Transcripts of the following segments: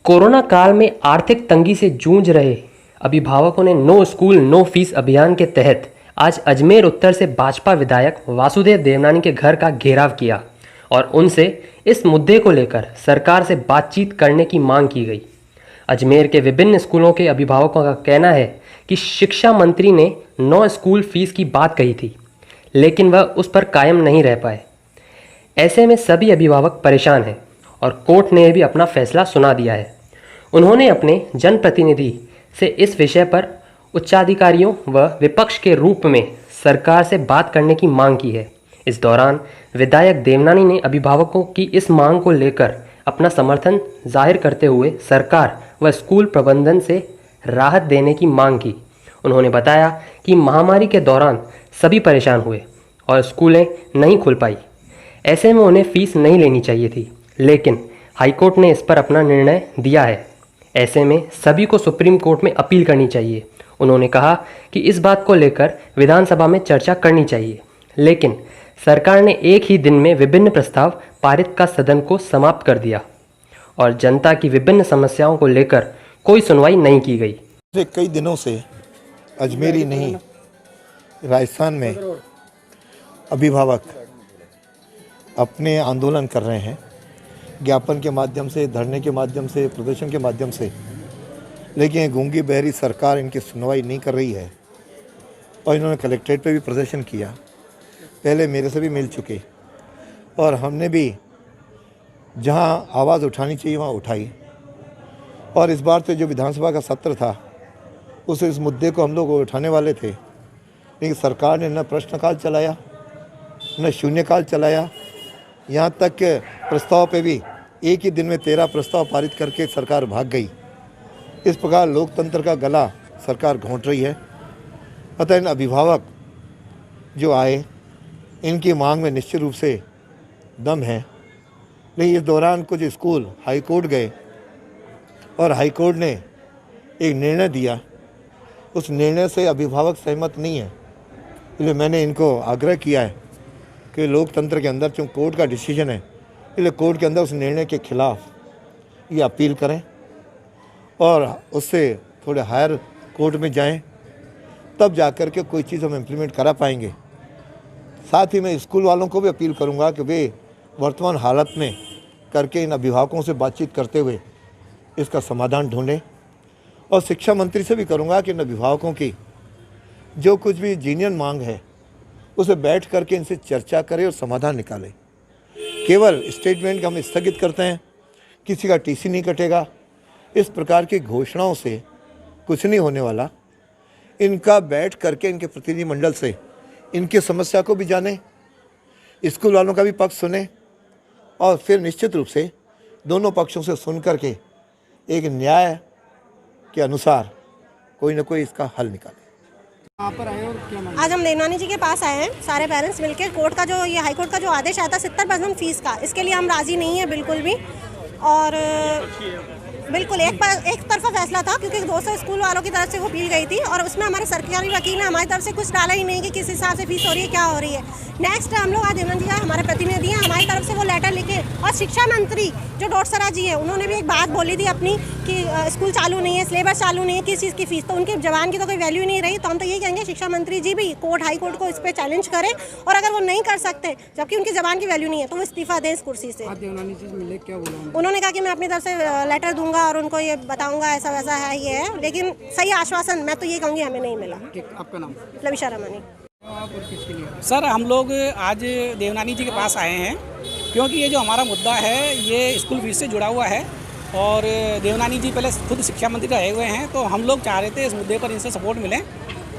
Corona काल में आर्थिक तंगी से जूझ रहे अभिभावकों ने नो स्कूल नो फीस अभियान के तहत आज अजमेर उत्तर से भाजपा विधायक वासुदेव देवनानी के घर का घेराव किया और उनसे इस मुद्दे को लेकर सरकार से बातचीत करने की मांग की गई। अजमेर के विभिन्न स्कूलों के अभिभावकों का कहना है कि शिक्षा मंत्री ने नो स्कूल फीस की बात कही थी, लेकिन वह उस पर कायम नहीं रह पाए। ऐसे में सभी अभिभावक परेशान हैं और कोर्ट ने भी अपना फैसला सुना दिया है। उन्होंने अपने जनप्रतिनिधि से इस विषय पर उच्चाधिकारियों व विपक्ष के रूप में सरकार से बात करने की मांग की है। इस दौरान विधायक देवनानी ने अभिभावकों की इस मांग को लेकर अपना समर्थन जाहिर करते हुए सरकार व स्कूल प्रबंधन से राहत देने की मांग की। उन्होंने बताया कि महामारी के दौरान सभी परेशान हुए और स्कूलें नहीं खुल पाई। ऐसे में उन्हें फीस नहीं लेनी चाहिए थी, लेकिन हाईकोर्ट ने इस पर अपना निर्णय दिया है। ऐसे में सभी को सुप्रीम कोर्ट में अपील करनी चाहिए। उन्होंने कहा कि इस बात को लेकर विधानसभा में चर्चा करनी चाहिए, लेकिन सरकार ने एक ही दिन में विभिन्न प्रस्ताव पारित का सदन को समाप्त कर दिया और जनता की विभिन्न समस्याओं को लेकर कोई सुनवाई नहीं की गई। कई दिनों से अजमेर ही नहीं, राजस्थान में अभिभावक अपने आंदोलन कर रहे हैं, ज्ञापन के माध्यम से, धरने के माध्यम से, प्रदर्शन के माध्यम से, लेकिन गूंगी बहरी सरकार इनकी सुनवाई नहीं कर रही है। और इन्होंने कलेक्ट्रेट पे भी प्रदर्शन किया, पहले मेरे से भी मिल चुके और हमने भी जहां आवाज़ उठानी चाहिए वहां उठाई। और इस बार तो जो विधानसभा का सत्र था इस मुद्दे को हम लोग उठाने वाले थे, लेकिन सरकार ने न प्रश्नकाल चलाया न शून्यकाल चलाया। यहाँ तक के प्रस्ताव पे भी एक ही दिन में 13 प्रस्ताव पारित करके सरकार भाग गई। इस प्रकार लोकतंत्र का गला सरकार घोंट रही है। अतः इन अभिभावक जो आए, इनकी मांग में निश्चित रूप से दम है। लेकिन इस दौरान कुछ स्कूल हाईकोर्ट गए और हाईकोर्ट ने एक निर्णय दिया, उस निर्णय से अभिभावक सहमत नहीं है। इसलिए मैंने इनको आग्रह किया है कि लोकतंत्र के अंदर चूँकि कोर्ट का डिसीजन है, इसलिए कोर्ट के अंदर उस निर्णय के खिलाफ ये अपील करें और उससे थोड़े हायर कोर्ट में जाएं, तब जाकर के कोई चीज़ हम इम्प्लीमेंट करा पाएंगे। साथ ही मैं स्कूल वालों को भी अपील करूंगा कि वे वर्तमान हालत में करके इन अभिभावकों से बातचीत करते हुए इसका समाधान ढूंढें। और शिक्षा मंत्री से भी करूंगा कि इन अभिभावकों की जो कुछ भी जीनियन मांग है उसे बैठ करके इनसे चर्चा करें और समाधान निकालें। केवल स्टेटमेंट हम स्थगित करते हैं, किसी का टीसी नहीं कटेगा, इस प्रकार की घोषणाओं से कुछ नहीं होने वाला। इनका बैठ करके इनके प्रतिनिधिमंडल से इनकी समस्या को भी जाने, स्कूल वालों का भी पक्ष सुने और फिर निश्चित रूप से दोनों पक्षों से सुन करके एक न्याय के अनुसार कोई ना कोई इसका हल निकाले। आज हम देवनानी जी के पास आए हैं, सारे पेरेंट्स मिलकर। कोर्ट का जो ये हाई कोर्ट का जो आदेश आया था 70% फीस का, इसके लिए हम राज़ी नहीं है बिल्कुल भी। और बिल्कुल एक तरफा फैसला था, क्योंकि 200 स्कूल वालों की तरफ से वो अपील गई थी और उसमें हमारे सरकारी वकील ने हमारी तरफ से कुछ डाला ही नहीं कि किस हिसाब से फीस हो रही है, क्या हो रही है। नेक्स्ट हम लोग आज देवनानी जी हमारे प्रतिनिधि हैं, हमारी तरफ से वो लेटर लिखे। और शिक्षा मंत्री जो डोटसरा जी हैं, उन्होंने भी एक बात बोली थी अपनी कि स्कूल चालू नहीं है, सिलेबस चालू नहीं है, किस चीज़ की फीस, तो उनके जवान की तो कोई वैल्यू नहीं रही। तो हम तो यही कहेंगे शिक्षा मंत्री जी भी कोर्ट हाई कोर्ट को इस पर चैलेंज करें, और अगर वो नहीं कर सकते जबकि उनकी जवान की वैल्यू नहीं है तो वो इस्तीफा दें इस कुर्सी से। उन्होंने कहा कि मैं अपनी तरफ से लेटर दूंगा और उनको ये बताऊंगा ऐसा वैसा है, ये है, लेकिन सही आश्वासन मैं तो ये कहूँगी हमें नहीं मिला। आपका नाम? लविशा रमनी। सर, हम लोग आज देवनानी जी के पास आए हैं क्योंकि ये जो हमारा मुद्दा है ये स्कूल फीस से जुड़ा हुआ है और देवनानी जी पहले खुद शिक्षा मंत्री रहे हुए हैं, तो हम लोग चाह रहे थे इस मुद्दे पर इनसे सपोर्ट मिले।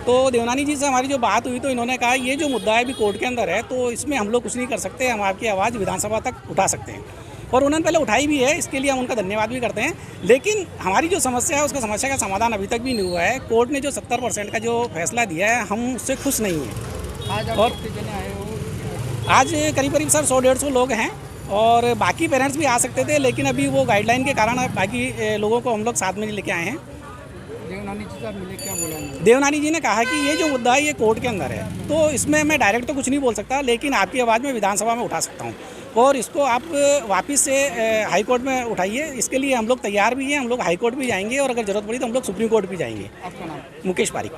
तो देवनानी जी से हमारी जो बात हुई तो इन्होंने कहा ये जो मुद्दा है अभी कोर्ट के अंदर है, तो इसमें हम लोग कुछ नहीं कर सकते, हम आपकी आवाज़ विधानसभा तक उठा सकते हैं। और उन्होंने पहले उठाई भी है, इसके लिए हम उनका धन्यवाद भी करते हैं। लेकिन हमारी जो समस्या है उसका समस्या का समाधान अभी तक भी नहीं हुआ है। कोर्ट ने जो 70% का जो फैसला दिया है हम उससे खुश नहीं हैं। और आज करीब सर 100-150 लोग हैं और बाकी पेरेंट्स भी आ सकते थे, लेकिन अभी वो गाइडलाइन के कारण बाकी लोगों को हम लोग साथ में लेके आए हैं। देवनानी जी साहब मिले, क्या बोला? देवनानी जी ने कहा कि ये जो मुद्दा है ये कोर्ट के अंदर है, तो इसमें मैं डायरेक्ट तो कुछ नहीं बोल सकता, लेकिन आपकी आवाज़ में विधानसभा में उठा सकता हूँ। और इसको आप वापस से हाई कोर्ट में उठाइए। इसके लिए हम लोग तैयार भी हैं, हम लोग हाई कोर्ट भी जाएंगे और अगर ज़रूरत पड़ी तो हम लोग सुप्रीम कोर्ट भी जाएंगे। आपका नाम? मुकेश पारिक।